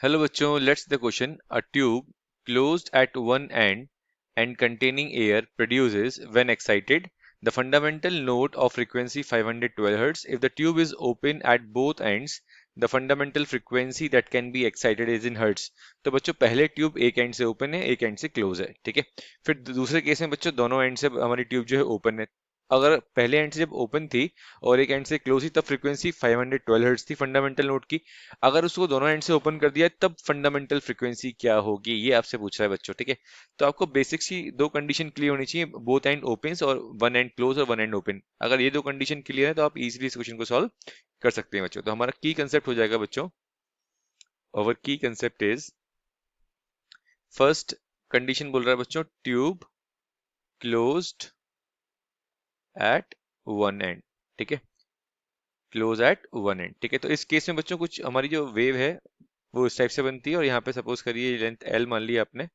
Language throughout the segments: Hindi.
Hello बच्चों, let's the question. A tube closed at one end and containing air produces, when excited, the fundamental note of frequency 512 Hz. If the tube is open at both ends, the fundamental frequency that can be excited is in Hertz. तो बच्चों पहले ट्यूब एक एंड से ओपन है, एक एंड से क्लोज है, ठीक है। फिर दूसरे केस में बच्चों दोनों एंड से हमारी ट्यूब जो है ओपन है। अगर पहले एंड से जब ओपन थी और एक एंड से क्लोज थी तब फ्रीक्वेंसी 512 हर्ट्ज थी फंडामेंटल नोट की। अगर उसको दोनों एंड से ओपन कर दिया तब फंडामेंटल फ्रीक्वेंसी क्या होगी, ये आपसे पूछ रहा है बच्चों, ठीक है। तो आपको बेसिक सी दो कंडीशन क्लियर होनी चाहिए, बोथ एंड ओपन और वन एंड क्लोज और वन एंड ओपन। अगर ये दो कंडीशन क्लियर है तो आप इजीली इस क्वेश्चन को सॉल्व कर सकते हैं बच्चों। तो हमारा की कंसेप्ट हो जाएगा बच्चों, और की कंसेप्ट इज, फर्स्ट कंडीशन बोल रहा है बच्चों tube closed eight one and, ठीक है, क्लोज एट वन एंड, ठीक है। तो इस केस में बच्चों कुछ हमारी जो वेव है वो इस टाइप से बनती है, और यहाँ पे सपोज करिए लेंथ एल मान लिया आपने,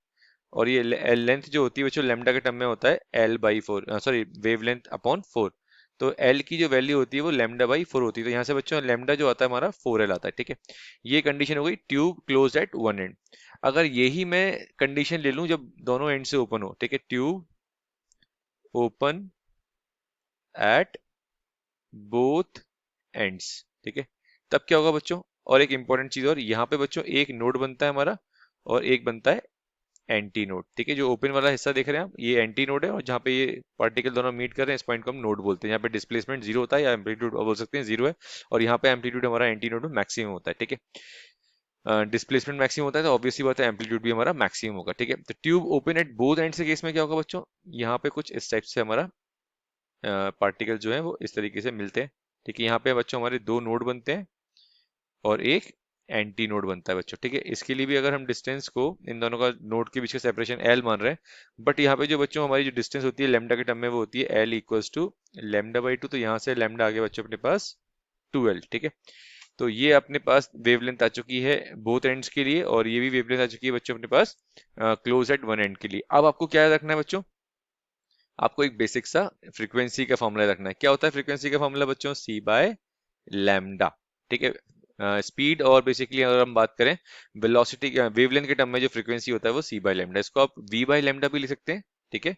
और ये लेंथ जो होती है बच्चों लैम्डा के टर्म में होता है L by four, sorry wave length upon four. तो एल की जो वैल्यू होती है वो लैम्डा बाई फोर होती है, तो यहाँ से बच्चों लैम्डा जो आता है हमारा फोर एल आता है, ठीक है। ये कंडीशन हो गई tube close eight one and. अगर यही मैं कंडीशन ले लूँ जब दोनों एंड से ओपन हो, ठीक है, tube open at both ends, ठीक है, तब क्या होगा बच्चों। और एक इंपॉर्टेंट चीज, और यहाँ पे बच्चों एक नोड बनता है हमारा और एक बनता है एंटी नोड, ठीक है। जो ओपन वाला हिस्सा देख रहे हैं आप, ये एंटी नोड है, और जहाँ पे ये पार्टिकल दोनों मीट कर रहे हैं इस पॉइंट को हम नोड बोलते हैं। यहाँ पे डिस्प्लेसमेंट जीरो होता है या एम्पलीट्यूड बोल सकते हैं जीरो है, और यहाँ पे एम्पलीट्यूड हमारा एंटी नोड में मैक्सिमम होता है, ठीक है। डिस्प्लेसमेंट मैक्सिमम होता है तो ऑब्वियसली बात है एम्पलीट्यूड भी हमारा मैक्सिमम होगा, ठीक है। तो tube open at both and से केस में क्या होगा बच्चों, यहाँ पे कुछ इस टाइप से हमारा पार्टिकल जो है वो इस तरीके से मिलते हैं, ठीक है। यहाँ पे बच्चों हमारे दो नोड बनते हैं और एक एंटी नोड बनता है बच्चों, ठीक है। इसके लिए भी अगर हम डिस्टेंस को इन दोनों का नोड के बीच का सेपरेशन एल मान रहे हैं, बट यहाँ पे जो बच्चों हमारी जो डिस्टेंस होती है लेमडा के टर्म में वो होती है L equals to lambda by two. तो यहाँ से लेमडा आ गया बच्चों अपने पास 2l, ठीक है। तो ये अपने पास वेवलेंथ आ चुकी है बोथ एंड्स के लिए, और ये भी वेवलेंथ आ चुकी है बच्चों अपने पास क्लोज एट वन एंड के लिए। अब आपको क्या याद रखना है बच्चों, आपको एक बेसिक सा फ्रीक्वेंसी का फॉर्मूला रखना है। क्या होता है फ्रीक्वेंसी का फॉर्मूला बच्चों, सी बाय लैम्डा, ठीक है। स्पीड और बेसिकली अगर हम बात करें वेलोसिटी वेवलेंथ के टर्म में जो फ्रीक्वेंसी होता है वो सी बाय लैम्डा, इसको आप वी बाय लैम्डा भी लिख सकते हैं, ठीक है।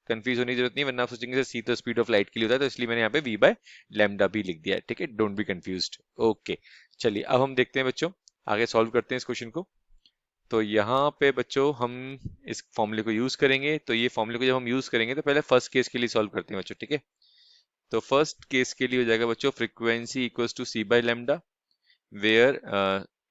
कंफ्यूज होने की जरूरत नहीं, वरना आप सोचेंगे सी तो स्पीड ऑफ लाइट के लिए होता है, तो इसलिए मैंने यहाँ पे वी बाय लैम्डा भी लिख दिया है, ठीक है। Don't be confused. ओके, चलिए अब हम देखते हैं बच्चों, आगे सॉल्व करते हैं इस क्वेश्चन को। तो यहाँ पे बच्चों हम इस फॉर्मूले को यूज करेंगे। तो ये फॉर्मूले को जब हम यूज करेंगे तो पहले फर्स्ट केस के लिए सॉल्व करते हैं बच्चों, ठीक है। तो फर्स्ट केस के लिए हो जाएगा बच्चों frequency equals to C by lambda, where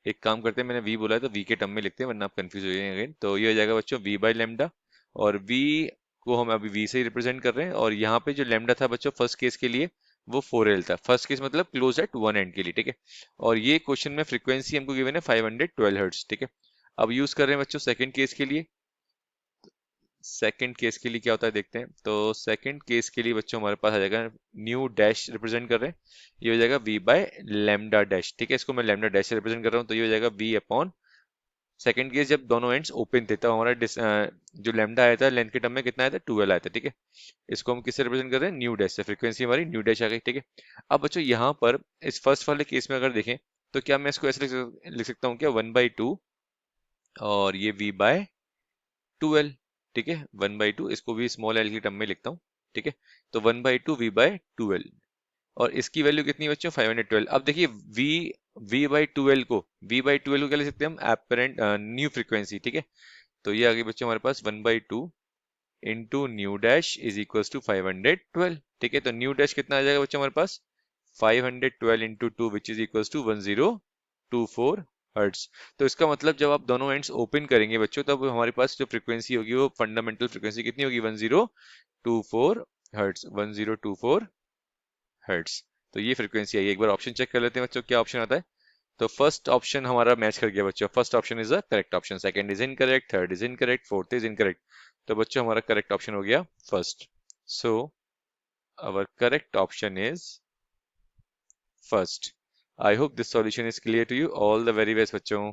एक काम करते हैं, मैंने v बोला है तो v के टर्म में लिखते हैं वरना आप कंफ्यूज हो जाएंगे अगेन। तो ये हो जाएगा बच्चों v बाय लेमडा, और v को हम अभी v से ही रिप्रेजेंट कर रहे हैं, और यहाँ पे जो लेमडा था बच्चों फर्स्ट केस के लिए वो 4l था, फर्स्ट केस मतलब क्लोज एट वन एंड के लिए, ठीक है। और ये क्वेश्चन में फ्रीक्वेंसी हमको गिवन है 512 हर्ट्ज, ठीक है। अब यूज कर रहे हैं बच्चों सेकंड केस के लिए। सेकंड केस के लिए क्या होता है देखते हैं। तो सेकंड केस के लिए बच्चों हमारे पास आ जाएगा न्यू डैश रिप्रेजेंट कर रहे हैं, ये हो जाएगा v बाय लेमडा डैश, ठीक है। इसको मैं लेमडा डैश से रिप्रेजेंट कर रहा हूँ, तो ये हो जाएगा v अपॉन सेकंड केस जब दोनों एंड्स ओपन थे तब हमारा जो लेमडा आया था लेंथ के टर्म में कितना आया था, 12 आया था, ठीक है। इसको हम किससे रिप्रेजेंट कर रहे हैं, न्यू डैश से, फ्रीक्वेंसी हमारी न्यू डैश आ गई, ठीक है। अब बच्चों यहाँ पर इस फर्स्ट वाले केस में अगर देखें तो क्या मैं इसको ऐसे लिख सकता हूँ क्या, 1/2 और ये v बाय 2l, ठीक है। 1/2 इसको भी स्मॉल l के टर्म में लिखता हूँ, ठीक है। तो 1/2 v बाय 2l, और इसकी वैल्यू कितनी है बच्चों 512। अब देखिए v v बाई 12 को क्या लिख सकते हैं हम, एपरेंट न्यू फ्रीक्वेंसी, ठीक है। तो ये आ गई बच्चों हमारे पास 1/2 into new dash is equals to 512, ठीक है। तो न्यू डैश कितना आ जाएगा बच्चों हमारे पास 512 into two which is equals to 1024 hertz. तो इसका मतलब जब आप दोनों एंड्स ओपन करेंगे बच्चों तब हमारे पास जो फ्रीक्वेंसी होगी वो फंडामेंटल फ्रीक्वेंसी कितनी होगी, 1024 हर्ट्स, 1024 हर्ट्स। तो ये फ्रीक्वेंसी आई है। एक बार ऑप्शन चेक कर लेते हैं बच्चों क्या ऑप्शन आता है। तो फर्स्ट ऑप्शन हमारा मैच कर गया बच्चों, first option is the correct option, second is incorrect, third is incorrect, fourth is incorrect. तो बच्चों हमारा करेक्ट ऑप्शन हो गया first. So our correct option is first. I hope this solution is clear to you. All the very best बच्चों।